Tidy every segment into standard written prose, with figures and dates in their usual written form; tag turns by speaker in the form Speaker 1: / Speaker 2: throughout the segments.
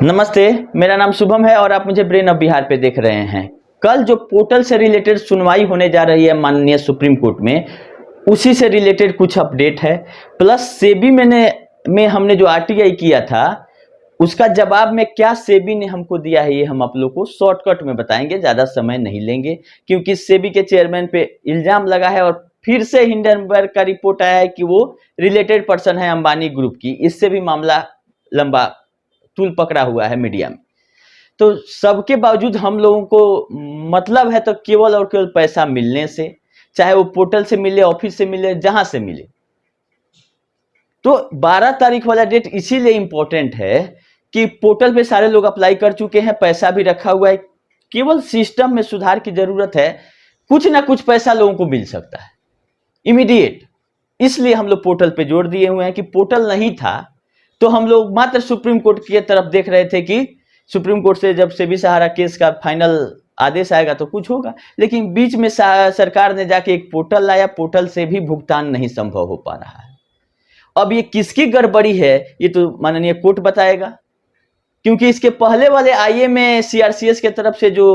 Speaker 1: नमस्ते, मेरा नाम शुभम है और आप मुझे ब्रेन ऑफ बिहार पे देख रहे हैं। कल जो पोर्टल से रिलेटेड सुनवाई होने जा रही है माननीय सुप्रीम कोर्ट में, उसी से रिलेटेड कुछ अपडेट है। प्लस सेबी में हमने जो आरटीआई किया था, उसका जवाब में क्या सेबी ने हमको दिया है, ये हम आप लोग को शॉर्टकट में बताएंगे, ज़्यादा समय नहीं लेंगे। क्योंकि सेबी के चेयरमैन पे इल्ज़ाम लगा है और फिर से हिंडनबर्ग का रिपोर्ट आया है कि वो रिलेटेड पर्सन है अंबानी ग्रुप की। इससे भी मामला लंबा तूल पकड़ा हुआ है मीडिया में। तो सबके बावजूद हम लोगों को मतलब है तो केवल और केवल पैसा मिलने से, चाहे वो पोर्टल से मिले, ऑफिस से मिले, जहां से मिले। तो 12 तारीख वाला डेट इसीलिए इंपॉर्टेंट है कि पोर्टल पे सारे लोग अप्लाई कर चुके हैं, पैसा भी रखा हुआ है, केवल सिस्टम में सुधार की जरूरत है। कुछ ना कुछ पैसा लोगों को मिल सकता है इमीडिएट। इसलिए हम लोग पोर्टल पे जोर दिए हुए हैं कि पोर्टल नहीं था तो हम लोग मात्र सुप्रीम कोर्ट की तरफ देख रहे थे कि सुप्रीम कोर्ट से जब सेबी सहारा केस का फाइनल आदेश आएगा तो कुछ होगा। लेकिन बीच में सरकार ने जाके एक पोर्टल लाया, पोर्टल से भी भुगतान नहीं संभव हो पा रहा है। अब ये किसकी गड़बड़ी है, ये तो माननीय कोर्ट बताएगा। क्योंकि इसके पहले वाले आईए में सीआरसीएस के तरफ से जो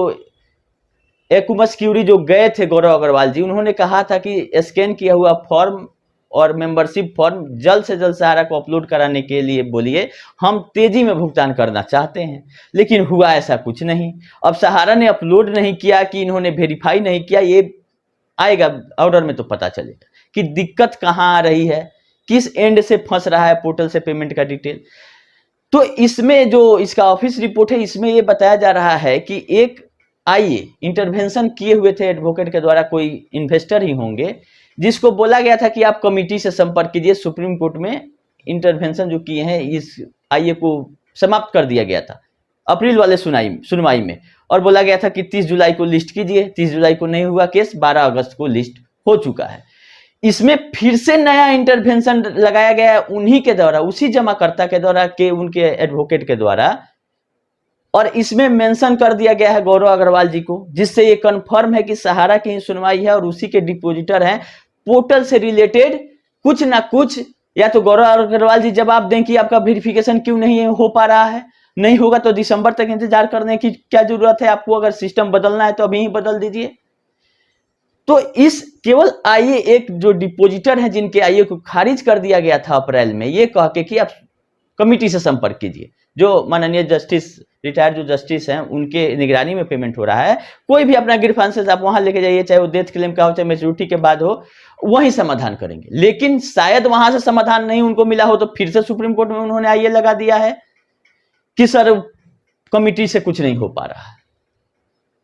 Speaker 1: एक्यूमस क्यूरी जो गए थे गौरव अग्रवाल जी, उन्होंने कहा था कि स्कैन किया हुआ फॉर्म और मेंबरशिप फॉर्म जल्द से जल्द सहारा को अपलोड कराने के लिए बोलिए, हम तेजी में भुगतान करना चाहते हैं। लेकिन हुआ ऐसा कुछ नहीं। अब सहारा ने अपलोड नहीं किया कि इन्होंने वेरीफाई नहीं किया, ये आएगा ऑर्डर में तो पता चलेगा कि दिक्कत कहाँ आ रही है, किस एंड से फंस रहा है पोर्टल से पेमेंट का डिटेल। तो इसमें जो इसका ऑफिस रिपोर्ट है, इसमें ये बताया जा रहा है कि एक आईए इंटरवेंशन किए हुए थे एडवोकेट के द्वारा, कोई इन्वेस्टर ही होंगे, जिसको बोला गया था कि आप कमिटी से संपर्क कीजिए। सुप्रीम कोर्ट में इंटरवेंशन जो किए हैं, इस आईए को समाप्त कर दिया गया था अप्रैल वाले सुनवाई में, और बोला गया था कि 30 जुलाई को लिस्ट कीजिए। 30 जुलाई को नहीं हुआ केस, 12 अगस्त को लिस्ट हो चुका है। इसमें फिर से नया इंटरवेंशन लगाया गया है उन्हीं के द्वारा, उसी जमाकर्ता के द्वारा, के उनके एडवोकेट के द्वारा। और इसमें मेंशन कर दिया गया है गौरव अग्रवाल जी को, जिससे ये कंफर्म है कि सहारा की सुनवाई है और उसी के डिपोजिटर हैं। पोर्टल से रिलेटेड कुछ ना कुछ, या तो गौरव अग्रवाल जी जवाब दें कि आपका वेरिफिकेशन क्यों नहीं हो पा रहा है। नहीं होगा तो दिसंबर तक इंतजार करने की क्या जरूरत है आपको? अगर सिस्टम बदलना है तो अभी ही बदल दीजिए। तो इस केवल आईए, एक जो डिपोजिटर है जिनके आईए को खारिज कर दिया गया था अप्रैल में, ये कह के कि आप कमिटी से संपर्क कीजिए, जो माननीय जस्टिस, रिटायर्ड जो जस्टिस हैं, उनके निगरानी में पेमेंट हो रहा है। कोई भी अपना ग्रीवांसेस आप वहां लेके जाइए, चाहे वो डेथ क्लेम का हो, चाहे मैच्योरिटी के बाद हो, वही समाधान करेंगे। लेकिन शायद वहां से समाधान नहीं उनको मिला हो तो फिर से सुप्रीम कोर्ट में उन्होंने आईए लगा दिया है कि सर कमिटी से कुछ नहीं हो पा रहा है।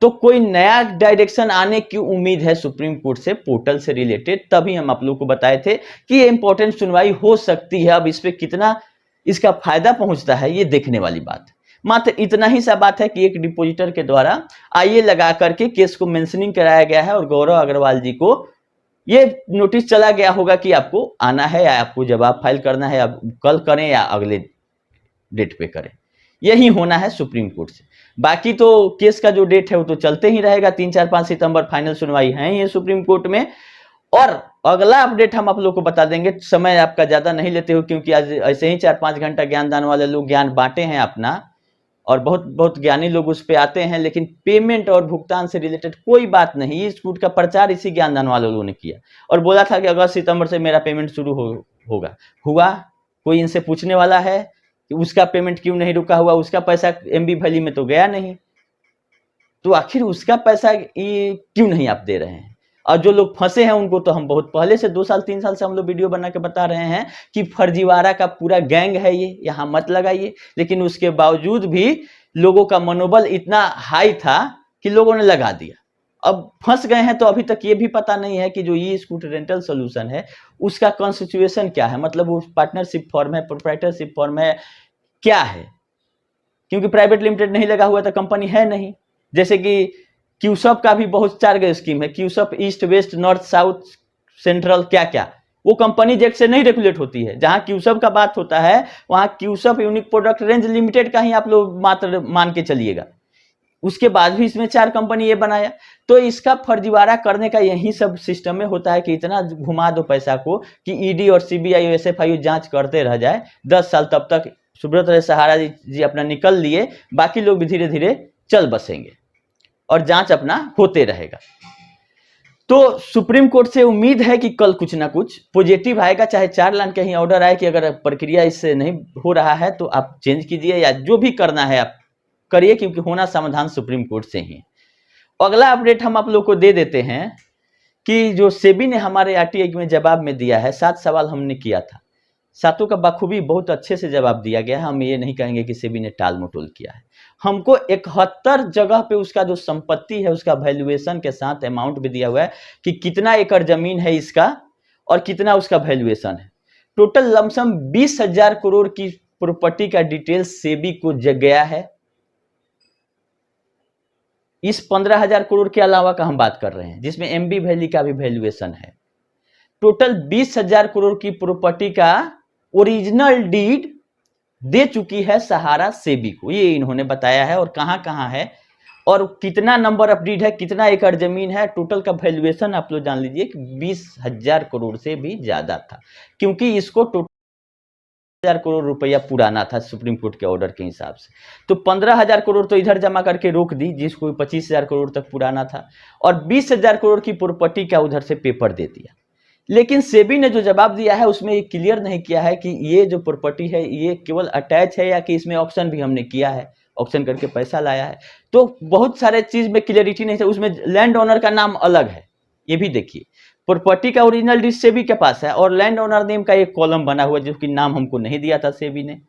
Speaker 1: तो कोई नया डायरेक्शन आने की उम्मीद है सुप्रीम कोर्ट से पोर्टल से रिलेटेड। तभी हम आप लोग को बताए थे कि ये इंपॉर्टेंट सुनवाई हो सकती है। अब इस पे कितना इसका फायदा पहुंचता है, ये देखने वाली बात है। मात्र इतना ही सा बात है कि एक डिपोजिटर के द्वारा आईए लगा करके केस को मेंशनिंग कराया गया है और गौरव अग्रवाल जी को ये नोटिस चला गया होगा कि आपको आना है या आपको जवाब फाइल करना है, आप कल करें या अगले डेट पे करें। यही होना है सुप्रीम कोर्ट से। बाकी तो केस का जो डेट है वो तो चलते ही रहेगा। 3, 4, 5 सितंबर फाइनल सुनवाई है ये सुप्रीम कोर्ट में। और अगला अपडेट हम आप लोग को बता देंगे। समय आपका ज्यादा नहीं लेते हो, क्योंकि आज ऐसे ही 4-5 घंटा ज्ञानदान वाले लोग ज्ञान बांटे हैं अपना, और बहुत बहुत ज्ञानी लोग उस पर आते हैं। लेकिन पेमेंट और भुगतान से रिलेटेड कोई बात नहीं। इस छूट का प्रचार इसी ज्ञानदान वाले लोगों ने किया और बोला था कि अगस्त सितंबर से मेरा पेमेंट शुरू होगा। हुआ? कोई इनसे पूछने वाला है कि उसका पेमेंट क्यों नहीं रुका हुआ? उसका पैसा एमबी वैली में तो गया नहीं, तो आखिर उसका पैसा क्यों नहीं आप दे रहे हैं? और जो लोग फंसे हैं उनको तो हम बहुत पहले से 2 साल 3 साल से हम लोग वीडियो बना के बता रहे हैं कि फर्जीवाड़ा का पूरा गैंग है ये, यहाँ मत लगाइए। लेकिन उसके बावजूद भी लोगों का मनोबल इतना हाई था कि लोगों ने लगा दिया। अब फंस गए हैं तो अभी तक ये भी पता नहीं है कि जो ई स्कूटर रेंटल सोल्यूशन है उसका कॉन्स्टिट्यूशन क्या है, मतलब वो पार्टनरशिप फॉर्म है, प्रोप्राइटरशिप फॉर्म है, क्या है? क्योंकि प्राइवेट लिमिटेड नहीं लगा हुआ तो कंपनी है नहीं। जैसे कि क्यूसप का भी बहुत 4 गो स्कीम है, क्यूसप east west north south central, क्या क्या, वो कंपनी एक्ट से नहीं रेगुलेट होती है। जहां क्यूसप का बात होता है वहां क्यूसप यूनिक प्रोडक्ट रेंज लिमिटेड का ही आप लोग मात्र मान के चलिएगा। उसके बाद भी इसमें 4 कंपनी ये बनाया। तो इसका फर्जीवाड़ा करने का यही सब सिस्टम में होता है कि इतना घुमा दो पैसा को कि ईडी और सीबीआई और एसएफआई जांच करते रह जाए 10 साल, तब तक सुब्रत राय सहारा जी अपना निकल लिए, बाकी लोग भी धीरे धीरे चल बसेंगे और जांच अपना होते रहेगा। तो सुप्रीम कोर्ट से उम्मीद है कि कल कुछ ना कुछ पॉजिटिव आएगा, चाहे 4 लाइन का ही ऑर्डर आए कि अगर प्रक्रिया इससे नहीं हो रहा है तो आप चेंज कीजिए या जो भी करना है आप करिए, क्योंकि होना समाधान सुप्रीम कोर्ट से ही। अगला अपडेट हम आप लोग को दे देते हैं कि जो सेबी ने हमारे आरटीआई में जवाब में दिया है, 7 सवाल हमने किया था, सातों का बखूबी बहुत अच्छे से जवाब दिया गया है। हम ये नहीं कहेंगे कि सेबी ने टाल मटोल किया है। हमको 71 जगह पे उसका जो संपत्ति है उसका वैल्यूएशन के साथ अमाउंट भी दिया हुआ है कि कितना एकड़ जमीन है इसका और कितना उसका वैल्यूएशन है। टोटल लमसम 20,000 करोड़ की प्रॉपर्टी का डिटेल सेबी को गया है। इस 15,000 करोड़ के अलावा का हम बात कर रहे हैं, जिसमें एमबी वैली का भी वैल्यूएशन है। टोटल 20,000 करोड़ की प्रॉपर्टी का ओरिजिनल डीड दे चुकी है सहारा सेबी को, ये इन्होंने बताया है। और कहां है और कितना नंबर ऑफ डीड है, कितना एकड़ जमीन है, टोटल का वैल्यूएशन आप लोग जान लीजिए कि 20,000 करोड़ से भी ज्यादा था, क्योंकि इसको टोटल 1,000 करोड़ रुपया पुराना था सुप्रीम कोर्ट के ऑर्डर के हिसाब से। तो 15,000 करोड़ तो इधर जमा करके रोक दी, जिसको 25,000 करोड़ तक पुराना था, और 20,000 करोड़ की प्रॉपर्टी का उधर से पेपर दे दिया। लेकिन सेबी ने जो जवाब दिया है उसमें ये क्लियर नहीं किया है कि ये जो प्रॉपर्टी है ये केवल अटैच है या कि इसमें ऑक्शन भी हमने किया है, ऑक्शन करके पैसा लाया है। तो बहुत सारे चीज में क्लियरिटी नहीं था। उसमें लैंड ओनर का नाम अलग है, ये भी देखिए। प्रॉपर्टी का ओरिजिनल लिस्ट सेबी के पास है और लैंड ओनर नेम का एक कॉलम बना हुआ है, जो कि नाम हमको नहीं दिया था सेबी ने।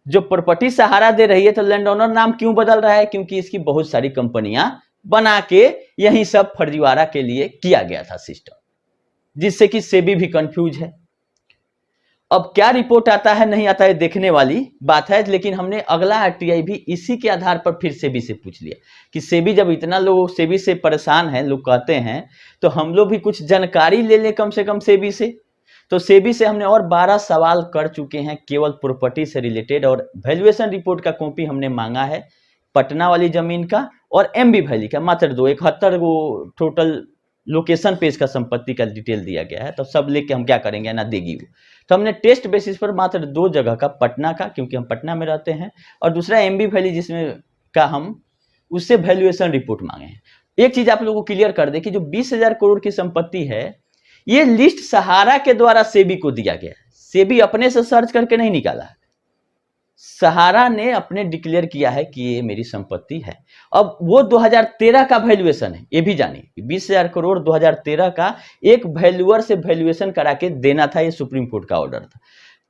Speaker 1: जो प्रॉपर्टी सहारा दे रही है तो लैंड ओनर नाम क्यों बदल रहा है? क्योंकि इसकी बहुत सारी कंपनियां बना के यही सब फर्जीवाड़ा के लिए किया गया था सिस्टम, जिससे कि सेबी भी कंफ्यूज है। अब क्या रिपोर्ट आता है नहीं आता है देखने वाली बात है, लेकिन हमने अगला आरटीआई भी इसी के आधार पर फिर सेबी से पूछ लिया कि सेबी जब इतना लोग सेबी से परेशान है, लोग कहते हैं, तो हम लोग भी कुछ जानकारी ले लें कम से कम सेबी से। तो सेबी से हमने और 12 सवाल कर चुके हैं केवल प्रॉपर्टी से रिलेटेड, और वैल्यूएशन रिपोर्ट का कॉपी हमने मांगा है पटना वाली जमीन का और एमबी वैली का, मात्र 71 वो टोटल लोकेशन पे इसका संपत्ति का डिटेल दिया गया है। तो सब लेके हम क्या करेंगे, ना देगी वो। तो हमने टेस्ट बेसिस पर मात्र 2 जगह का, पटना का क्योंकि हम पटना में रहते हैं, और दूसरा एमबी वैली जिसमें का हम उससे वैल्यूएशन रिपोर्ट मांगे हैं। एक चीज आप लोगों को क्लियर कर दे कि जो 20,000 करोड़ की संपत्ति है ये लिस्ट सहारा के द्वारा सेबी को दिया गया है। सेबी अपने से सर्च करके नहीं निकाला है, सहारा ने अपने डिक्लेयर किया है कि ये मेरी संपत्ति है। अब वो 2013 का वैल्यूएशन है, ये भी जानिए 20,000 करोड़ 2013 का एक वैल्यूअर से वैल्यूएशन करा के देना था, ये सुप्रीम कोर्ट का ऑर्डर था।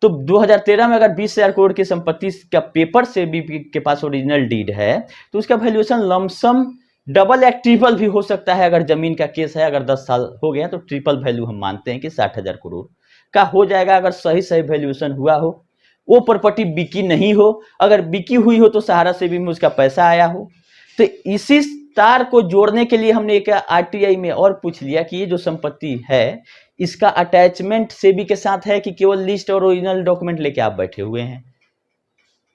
Speaker 1: तो 2013 में अगर 20,000 करोड़ की संपत्ति का पेपर से भी के पास ओरिजिनल डीड है तो उसका वैल्यूएशन लमसम डबल या ट्रिपल भी हो सकता है। अगर जमीन का केस है, अगर 10 साल हो गए तो ट्रिपल वैल्यू हम मानते हैं कि 60,000 करोड़ का हो जाएगा, अगर सही सही वैल्यूएशन हुआ हो, वो प्रॉपर्टी बिकी नहीं हो। अगर बिकी हुई हो तो सहारा से भी उसका पैसा आया हो। तो इसी तार को जोड़ने के लिए हमने एक आरटीआई में और पूछ लिया कि ये जो संपत्ति है इसका अटैचमेंट सेबी के साथ है कि केवल लिस्ट और ओरिजिनल डॉक्यूमेंट लेके आप बैठे हुए हैं।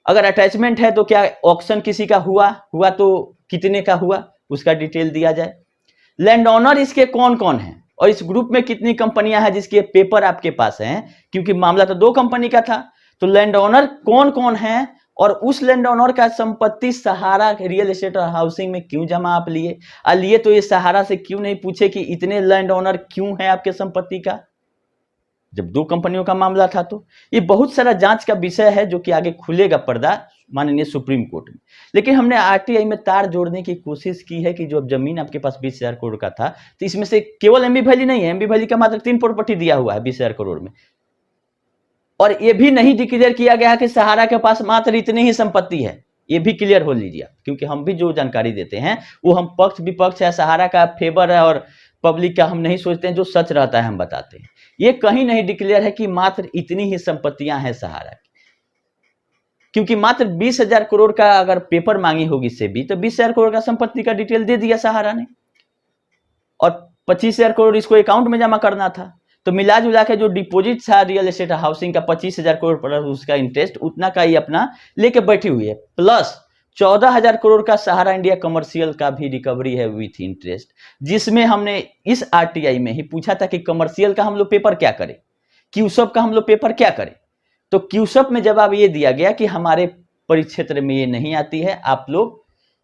Speaker 1: अगर अटैचमेंट है तो क्या ऑक्शन किसी का हुआ तो कितने का हुआ उसका डिटेल दिया जाए। लैंड ओनर इसके कौन कौन है और इस ग्रुप में कितनी कंपनियां हैं जिसके पेपर आपके पास हैं, क्योंकि मामला तो 2 कंपनी का था। तो लैंड ओनर कौन कौन है और उस लैंड ओनर का संपत्ति सहारा रियल एस्टेट और हाउसिंग में क्यों जमा आप लिए तो ये सहारा से क्यों नहीं पूछे कि इतने लैंड ओनर क्यों है आपके संपत्ति का, जब 2 कंपनियों का मामला था। तो ये बहुत सारा जांच का विषय है जो कि आगे खुलेगा पर्दा माननीय सुप्रीम कोर्ट में। लेकिन हमने आरटीआई में तार जोड़ने की कोशिश की है कि जो अब जमीन आपके पास 20,000 करोड़ का था तो इसमें से केवल एमबी वैली नहीं है, एमबी वैली का मात्र 3 प्रॉपर्टी दिया हुआ है 20,000 करोड़ में, और ये भी नहीं डिक्लेयर किया गया कि सहारा के पास मात्र इतनी ही संपत्ति है। ये भी क्लियर हो लीजिए, क्योंकि हम भी जो जानकारी देते हैं वो हम पक्ष विपक्ष है, सहारा का फेवर है और पब्लिक का हम नहीं सोचते हैं, जो सच रहता है हम बताते हैं। ये कहीं नहीं डिक्लेयर है कि मात्र इतनी ही संपत्तियां हैं सहारा की, क्योंकि मात्र 20,000 करोड़ का अगर पेपर मांगी होगी सेबी तो 20,000 करोड़ का संपत्ति का डिटेल दे दिया सहारा ने, और 25,000 करोड़ इसको अकाउंट में जमा करना था। तो मिला जुला के जो डिपॉजिट था रियल एस्टेट हाउसिंग का 25,000 करोड़ प्लस उसका इंटरेस्ट उतना का ही अपना लेके बैठी हुई है, प्लस 14,000 करोड़ का सहारा इंडिया कमर्शियल का भी रिकवरी है विथ इंटरेस्ट, जिसमें हमने इस आरटीआई में ही पूछा था कि कमर्शियल का हम लोग पेपर क्या करें, क्यूसब का हम लोग पेपर क्या करें। तो क्यूसप में जवाब ये दिया गया कि हमारे परिक्षेत्र में ये नहीं आती है, आप लोग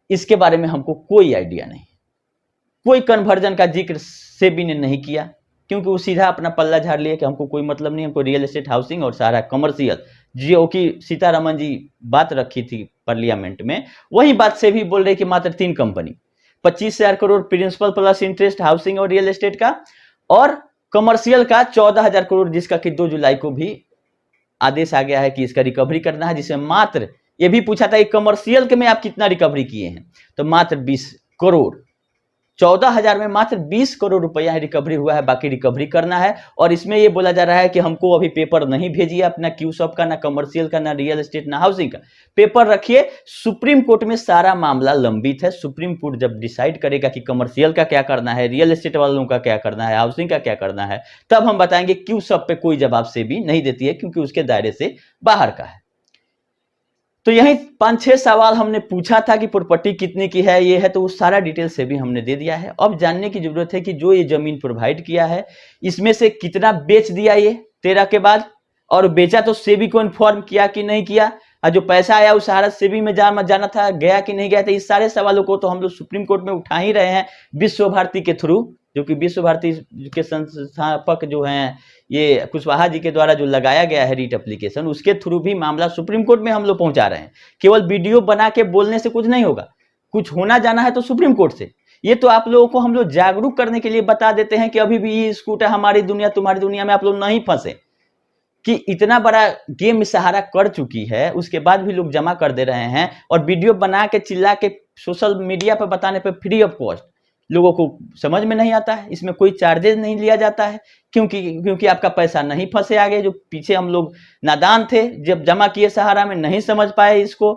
Speaker 1: इसके बारे में हमको कोई आइडिया नहीं। कोई कन्वर्जन का जिक्र सेबी ने नहीं किया, क्योंकि वो सीधा अपना पल्ला झाड़ लिया कि हमको कोई मतलब नहीं, हमको रियल एस्टेट, हाउसिंग और सारा कमर्शियल, जो कि सीतारमन जी बात रखी थी पार्लियामेंट में, वही बात से भी बोल रहे कि मात्र 3 company, 25,000 crore principal plus interest housing और रियल एस्टेट का, और कमर्शियल का 14,000 करोड़, जिसका कि 2 जुलाई को भी आदेश आ गया है कि इसका रिकवरी करना है, जिसमें मात्र ये भी पूछा था कि कमर्शियल के में आप कितना रिकवरी किए हैं, तो मात्र 20 करोड़, 14,000 में मात्र 20 करोड़ रुपया रिकवरी हुआ है, बाकी रिकवरी करना है। और इसमें ये बोला जा रहा है कि हमको अभी पेपर नहीं भेजिए अपना क्यूसॉप का, ना कमर्शियल का, ना रियल एस्टेट, ना हाउसिंग का, पेपर रखिए, सुप्रीम कोर्ट में सारा मामला लंबित है। सुप्रीम कोर्ट जब डिसाइड करेगा कि कमर्शियल का क्या करना है, रियल एस्टेट वालों का क्या करना है, हाउसिंग का क्या करना है, तब हम बताएंगे। क्यूसॉप पे कोई जवाब सेबी नहीं देती है, क्योंकि उसके दायरे से बाहर का है। तो यही 5-6 सवाल हमने पूछा था कि प्रॉपर्टी कितने की है, ये है, तो वो सारा डिटेल से भी हमने दे दिया है। अब जानने की जरूरत है कि जो ये जमीन प्रोवाइड किया है, इसमें से कितना बेच दिया ये 13 के बाद, और बेचा तो सेबी को इन्फॉर्म किया कि नहीं किया, और जो पैसा आया उस सहारा सेबी में जाना था, गया कि नहीं गया था। इस सारे सवालों को तो हम लोग सुप्रीम कोर्ट में उठा ही रहे हैं विश्व भारती के थ्रू, जो कि विश्व भारती के संस्थापक जो हैं ये कुशवाहा जी के द्वारा जो लगाया गया है रीट एप्लीकेशन, उसके थ्रू भी मामला सुप्रीम कोर्ट में हम लोग पहुंचा रहे हैं। केवल वीडियो बना के बोलने से कुछ नहीं होगा, कुछ होना जाना है तो सुप्रीम कोर्ट से। ये तो आप लोगों को हम लोग जागरूक करने के लिए बता देते हैं कि अभी भी ये स्कूटर हमारी दुनिया तुम्हारी दुनिया में आप लोग नहीं फंसे, कि इतना बड़ा गेम सहारा कर चुकी है, उसके बाद भी लोग जमा कर दे रहे हैं, और वीडियो बना के चिल्ला के सोशल मीडिया पर बताने पर फ्री ऑफ कॉस्ट लोगों को समझ में नहीं आता है, इसमें कोई चार्जेस नहीं लिया जाता है, क्योंकि आपका पैसा नहीं फंसे आगे। जो पीछे हम लोग नादान थे, जब जमा किए सहारा में, नहीं समझ पाए इसको,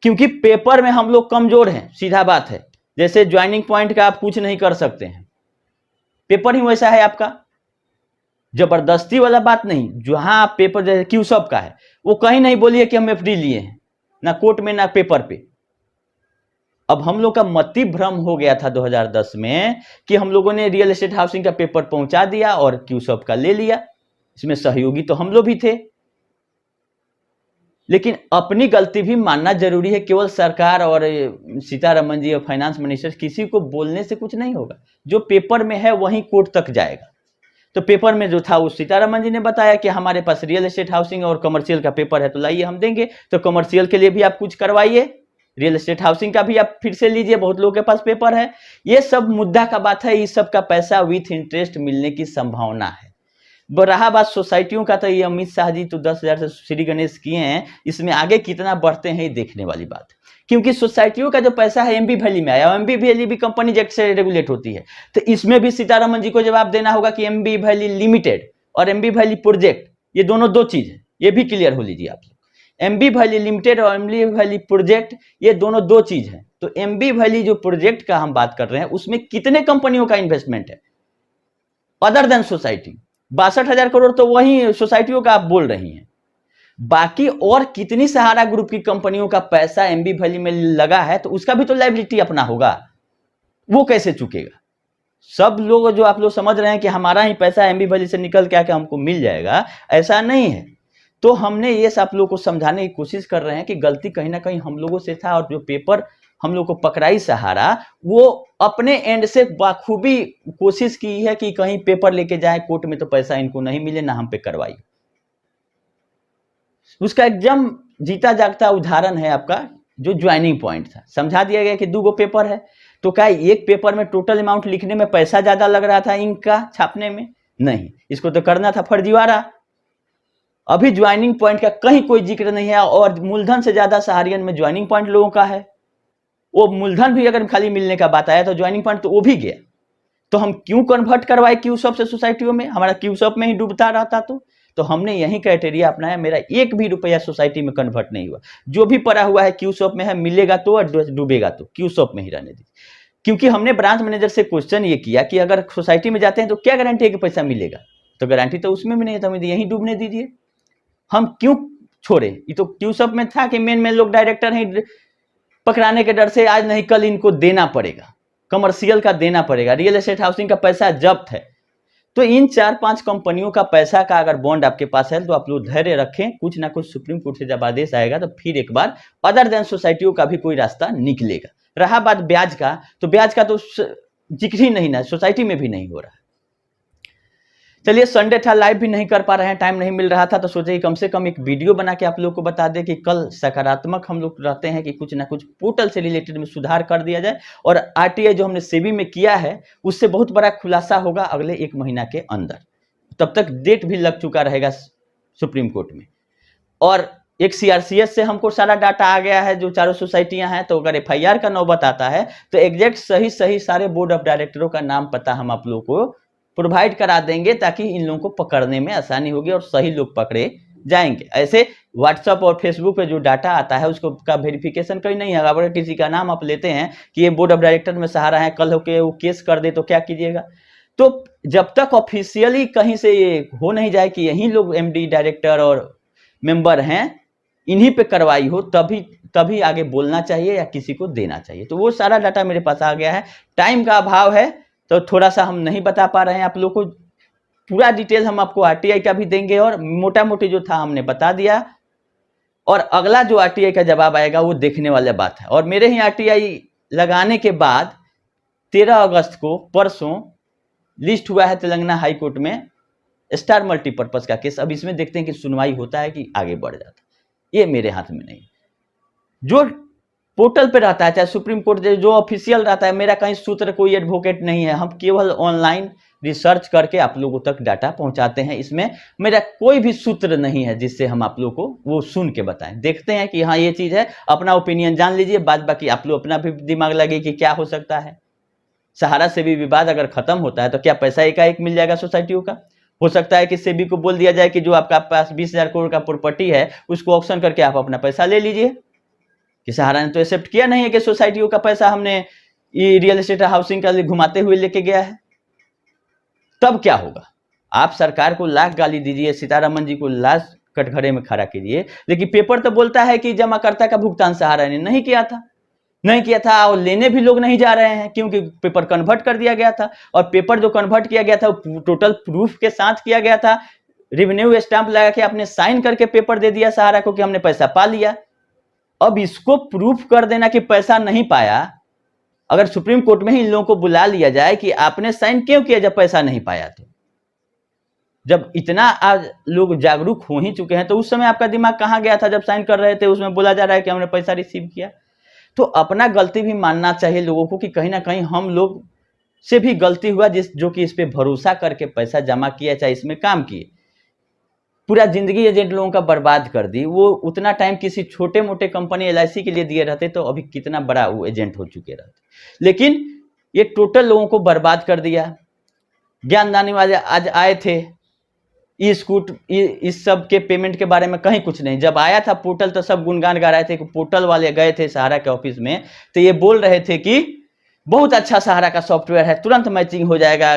Speaker 1: क्योंकि पेपर में हम लोग कमजोर हैं, सीधा बात है। जैसे ज्वाइनिंग पॉइंट का आप कुछ नहीं कर सकते हैं, पेपर ही वैसा है आपका, जबरदस्ती वाला बात नहीं। जहां आप पेपर जैसे क्यूसॉप का है, वो कहीं नहीं बोलिए कि हम एफडी लिए हैं, ना कोर्ट में ना पेपर पे। अब हम लोग का मति भ्रम हो गया था 2010 में कि हम लोगों ने रियल एस्टेट हाउसिंग का पेपर पहुंचा दिया और क्यूसॉप का ले लिया, इसमें सहयोगी तो हम लोग भी थे। लेकिन अपनी गलती भी मानना जरूरी है। केवल सरकार और सीतारमन जी और फाइनेंस मिनिस्टर, किसी को बोलने से कुछ नहीं होगा। जो पेपर में है वही कोर्ट तक जाएगा। तो पेपर में जो था वो सीतारमन जी ने बताया कि हमारे पास रियल एस्टेट हाउसिंग और कमर्शियल का पेपर है, तो लाइए हम देंगे। तो कमर्शियल के लिए भी आप कुछ करवाइए, रियल एस्टेट हाउसिंग का भी आप फिर से लीजिए, बहुत लोगों के पास पेपर है। ये सब मुद्दा का बात है, इस सब का पैसा विथ इंटरेस्ट मिलने की संभावना है। रहा बात सोसाइटियों का, तो ये अमित शाह जी तो 10,000 से श्री गणेश किए हैं, इसमें आगे कितना बढ़ते हैं ये देखने वाली बात है। क्योंकि सोसाइटियों का जो पैसा है एमबी वैली में आया, एमबी वैली भी कंपनी एक्ट से रेगुलेट होती है, तो इसमें भी सीतारमन जी को जवाब देना होगा कि एमबी वैली लिमिटेड और एमबी वैली प्रोजेक्ट, ये दोनों दो चीज है, ये भी क्लियर हो लीजिए आप लोग। एमबी वैली लिमिटेड और एमबी वैली प्रोजेक्ट, ये दोनों दो चीज है। तो एमबी वैली जो प्रोजेक्ट का हम बात कर रहे हैं, उसमें कितने कंपनियों का इन्वेस्टमेंट है अदर देन सोसाइटी? 62,000 करोड़ तो वही सोसाइटियों का आप बोल रही हैं। बाकी और कितनी सहारा ग्रुप की कंपनियों का पैसा एमबी वैली में लगा है, तो उसका भी तो लायबिलिटी अपना होगा, वो कैसे चुकेगा? सब लोग जो आप लोग समझ रहे हैं कि हमारा ही पैसा एमबी वैली से निकल के आके हमको मिल जाएगा, ऐसा नहीं है। तो हमने ये सब लोग को समझाने की कोशिश कर रहे हैं कि गलती कहीं ना कहीं हम लोगों से था, और जो पेपर हम लोग को पकड़ाई सहारा, वो अपने एंड से बाखूबी कोशिश की है कि कहीं पेपर लेके जाए कोर्ट में तो पैसा इनको नहीं मिले, ना हम पे करवाई। उसका एकदम जीता जागता उदाहरण है आपका जो ज्वाइनिंग पॉइंट था। समझा दिया गया कि 2 पेपर है, तो क्या एक पेपर में टोटल अमाउंट लिखने में पैसा ज्यादा लग रहा था इंक का छापने में? नहीं, इसको तो करना था फर्जीवाड़ा। अभी ज्वाइनिंग पॉइंट का कहीं कोई जिक्र नहीं है, और मूलधन से ज्यादा सहारियन में ज्वाइनिंग पॉइंट लोगों का है। वो मूलधन भी अगर खाली मिलने का बात आया तो ज्वाइनिंग पॉइंट तो वो भी गया। तो हम क्यों कन्वर्ट करवाए क्यूसॉप से सोसाइटियों में? हमारा क्यूसॉप में ही डूबता रहता। तो हमने यही क्राइटेरिया अपनाया। मेरा 1 भी रुपया सोसाइटी में कन्वर्ट नहीं हुआ। जो भी पड़ा हुआ है क्यूसॉप में है, मिलेगा तो और डूबेगा तो क्यूसॉप में ही रहने दीजिए। क्योंकि हमने ब्रांच मैनेजर से क्वेश्चन ये किया कि अगर सोसाइटी में जाते हैं तो क्या गारंटी है कि पैसा मिलेगा? तो गारंटी तो उसमें भी नहीं था, यहीं डूबने दीजिए। हम क्यों छोड़े? ये तो क्यूसॉप में था कि मेन लोग डायरेक्टर हैं, पकड़ाने के डर से आज नहीं कल इनको देना पड़ेगा, कमर्शियल का देना पड़ेगा, रियल एस्टेट हाउसिंग का पैसा जब्त है। तो इन 4-5 कंपनियों का पैसा का अगर बॉन्ड आपके पास है तो आप लोग धैर्य रखें, कुछ ना कुछ सुप्रीम कोर्ट से जब आदेश आएगा तो फिर एक बार अदर देन सोसाइटियों का भी कोई रास्ता निकलेगा। रहा बात ब्याज का, तो ब्याज का तो जिक्र ही नहीं ना, सोसाइटी में भी नहीं हो रहा। चलिए, संडे था, लाइव भी नहीं कर पा रहे हैं, टाइम नहीं मिल रहा था, तो सोचे कम से कम एक वीडियो बना के आप लोग को बता दें कि कल सकारात्मक हम लोग रहते हैं कि कुछ ना कुछ पोर्टल से रिलेटेड में सुधार कर दिया जाए और आरटीआई जो हमने सेबी में किया है उससे बहुत बड़ा खुलासा होगा अगले 1 महीना के अंदर। तब तक डेट भी लग चुका रहेगा सुप्रीम कोर्ट में, और एक सीआरसीएस से हमको सारा डाटा आ गया है जो चारों सोसाइटियां हैं। तो अगर एफआईआर का नौबत आता है तो एग्जैक्ट सही सारे बोर्ड ऑफ डायरेक्टरों का नाम पता हम आप लोग को प्रोवाइड करा देंगे, ताकि इन लोगों को पकड़ने में आसानी होगी और सही लोग पकड़े जाएंगे। ऐसे व्हाट्सएप और फेसबुक पे जो डाटा आता है उसको का वेरिफिकेशन कहीं नहीं है। अगर किसी का नाम आप लेते हैं कि ये बोर्ड ऑफ डायरेक्टर में सहारा है, कल होके वो केस कर दे तो क्या कीजिएगा? तो जब तक ऑफिशियली कहीं से ये हो नहीं जाए कि यही लोग एमडी डायरेक्टर और मेंबर हैं, इन्हीं पे कार्रवाई हो, तभी आगे बोलना चाहिए या किसी को देना चाहिए। तो वो सारा डाटा मेरे पास आ गया है। टाइम का अभाव है तो थोड़ा सा हम नहीं बता पा रहे हैं आप लोग को। पूरा डिटेल हम आपको आरटीआई का भी देंगे और मोटा मोटी जो था हमने बता दिया, और अगला जो आरटीआई का जवाब आएगा वो देखने वाला बात है। और मेरे ही आरटीआई लगाने के बाद 13 अगस्त को परसों लिस्ट हुआ है तेलंगाना हाई कोर्ट में स्टार मल्टीपर्पज का केस। अब इसमें देखते हैं कि सुनवाई होता है कि आगे बढ़ जाता है, ये मेरे हाथ में नहीं। जो पोर्टल पे रहता है, चाहे सुप्रीम कोर्ट जो ऑफिशियल रहता है, मेरा कहीं सूत्र कोई एडवोकेट नहीं है। हम केवल ऑनलाइन रिसर्च करके आप लोगों तक डाटा पहुंचाते हैं। इसमें मेरा कोई भी सूत्र नहीं है जिससे हम आप लोग को वो सुन के बताएं। देखते हैं कि हाँ ये चीज है, अपना ओपिनियन जान लीजिए, बाद बाकी आप लोग अपना भी दिमाग लगे कि क्या हो सकता है। सहारा से भी विवाद अगर खत्म होता है तो क्या पैसा एकाएक मिल जाएगा सोसाइटियों का? हो सकता है कि सेबी को बोल दिया जाए कि जो आपका पास 20,000 करोड़ का प्रॉपर्टी है उसको ऑक्शन करके आप अपना पैसा ले लीजिए। कि सहारा ने तो एक्सेप्ट किया नहीं है कि सोसाइटियों का पैसा हमने ये रियल एस्टेट हाउसिंग का घुमाते हुए लेके गया है। तब क्या होगा? आप सरकार को लाख गाली दीजिए, सीतारमन जी को लाश कटघरे में खड़ा कीजिए, लेकिन पेपर तो बोलता है कि जमाकर्ता का भुगतान सहारा ने नहीं किया था और लेने भी लोग नहीं जा रहे हैं क्योंकि पेपर कन्वर्ट कर दिया गया था। और पेपर जो कन्वर्ट किया गया था वो टोटल प्रूफ के साथ किया गया था। रेवेन्यू स्टाम्प लगा के आपने साइन करके पेपर दे दिया सहारा को कि हमने पैसा पा लिया। अब इसको प्रूफ कर देना कि पैसा नहीं पाया, अगर सुप्रीम कोर्ट में ही इन लोगों को बुला लिया जाए कि आपने साइन क्यों किया जब पैसा नहीं पाया, तो जब इतना आज लोग जागरूक हो ही चुके हैं तो उस समय आपका दिमाग कहां गया था जब साइन कर रहे थे? उसमें बोला जा रहा है कि हमने पैसा रिसीव किया। तो अपना गलती भी मानना चाहिए लोगों को कि कहीं ना कहीं हम लोग से भी गलती हुआ, जो कि इस पे भरोसा करके पैसा जमा किया, चाहे इसमें काम किए, पूरा जिंदगी एजेंट लोगों का बर्बाद कर दी। वो उतना टाइम किसी छोटे मोटे कंपनी एलआईसी के लिए दिए रहते तो अभी कितना बड़ा वो एजेंट हो चुके रहते, लेकिन ये टोटल लोगों को बर्बाद कर दिया। ज्ञानदानी वाले आज आए थे, इस सब के पेमेंट के बारे में कहीं कुछ नहीं। जब आया था पोर्टल तो सब गुणगान गा रहे थे कि पोर्टल वाले गए थे सहारा के ऑफिस में तो ये बोल रहे थे कि बहुत अच्छा सहारा का सॉफ्टवेयर है, तुरंत मैचिंग हो जाएगा,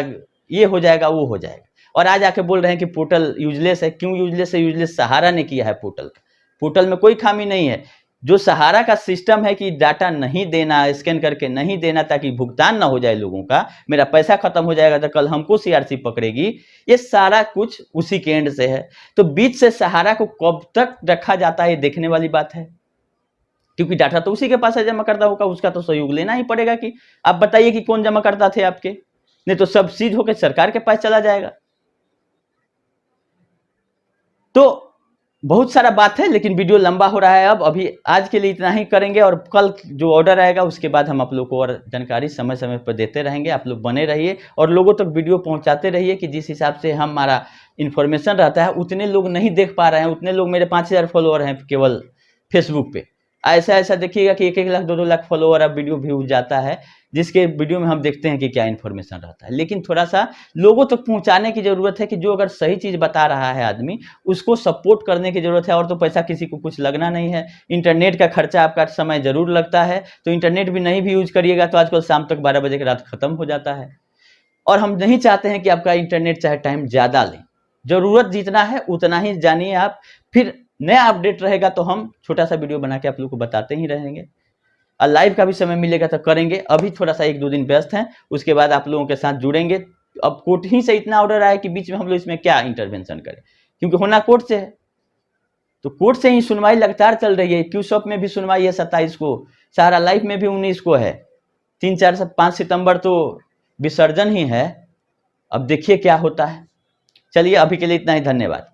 Speaker 1: ये हो जाएगा, वो हो जाएगा। और आज आके बोल रहे हैं कि पोर्टल यूजलेस है। क्यों यूजलेस है? यूजलेस सहारा ने किया है पोर्टल का। पोर्टल में कोई खामी नहीं है। जो सहारा का सिस्टम है कि डाटा नहीं देना, स्कैन करके नहीं देना ताकि भुगतान ना हो जाए लोगों का, मेरा पैसा खत्म हो जाएगा तो कल हमको सीआरसी पकड़ेगी, ये सारा कुछ उसी के एंड से है। तो बीच से सहारा को कब तक रखा जाता है ये देखने वाली बात है, क्योंकि डाटा तो उसी के पास है जमा करता होगा, उसका तो सहयोग लेना ही पड़ेगा कि आप बताइए कि कौन जमा करता थे आपके, नहीं तो सब सीज होकर सरकार के पास चला जाएगा। तो बहुत सारा बात है लेकिन वीडियो लंबा हो रहा है। अब अभी आज के लिए इतना ही करेंगे और कल जो ऑर्डर आएगा उसके बाद हम आप लोग को और जानकारी समय समय पर देते रहेंगे। आप लोग बने रहिए और लोगों तक वीडियो पहुंचाते रहिए कि जिस हिसाब से हमारा इन्फॉर्मेशन रहता है उतने लोग नहीं देख पा रहे हैं। उतने लोग, मेरे 5,000 फॉलोअर हैं केवल फेसबुक पे, ऐसा देखिएगा कि 1-1 लाख 2-2 लाख फॉलोअर अब वीडियो व्यू जाता है, जिसके वीडियो में हम देखते हैं कि क्या इन्फॉर्मेशन रहता है। लेकिन थोड़ा सा लोगों तक पहुंचाने की जरूरत है कि जो अगर सही चीज बता रहा है आदमी उसको सपोर्ट करने की जरूरत है। और तो पैसा किसी को कुछ लगना नहीं है। इंटरनेट का खर्चा आपका समय जरूर लगता है, तो इंटरनेट भी नहीं भी यूज करिएगा तो आजकल शाम तक 12 बजे की रात खत्म हो जाता है। और हम नहीं चाहते हैं कि आपका इंटरनेट चाहे टाइम ज्यादा ले, जरूरत जितना है उतना ही जानिए आप। फिर नया अपडेट रहेगा तो हम छोटा सा वीडियो बना के आप लोग को बताते ही रहेंगे। और लाइव का भी समय मिलेगा तो करेंगे। अभी थोड़ा सा 1-2 दिन व्यस्त हैं, उसके बाद आप लोगों के साथ जुड़ेंगे। अब कोर्ट ही से इतना ऑर्डर आया कि बीच में हम लोग इसमें क्या इंटरवेंशन करें, क्योंकि होना कोर्ट से है। तो कोर्ट से ही सुनवाई लगातार चल रही है। क्यूशॉप में भी सुनवाई है 27 को, सहारा लाइफ में भी 19 को है, 3, 4, 5 सितंबर तो विसर्जन ही है। अब देखिए क्या होता है। चलिए अभी के लिए इतना ही, धन्यवाद।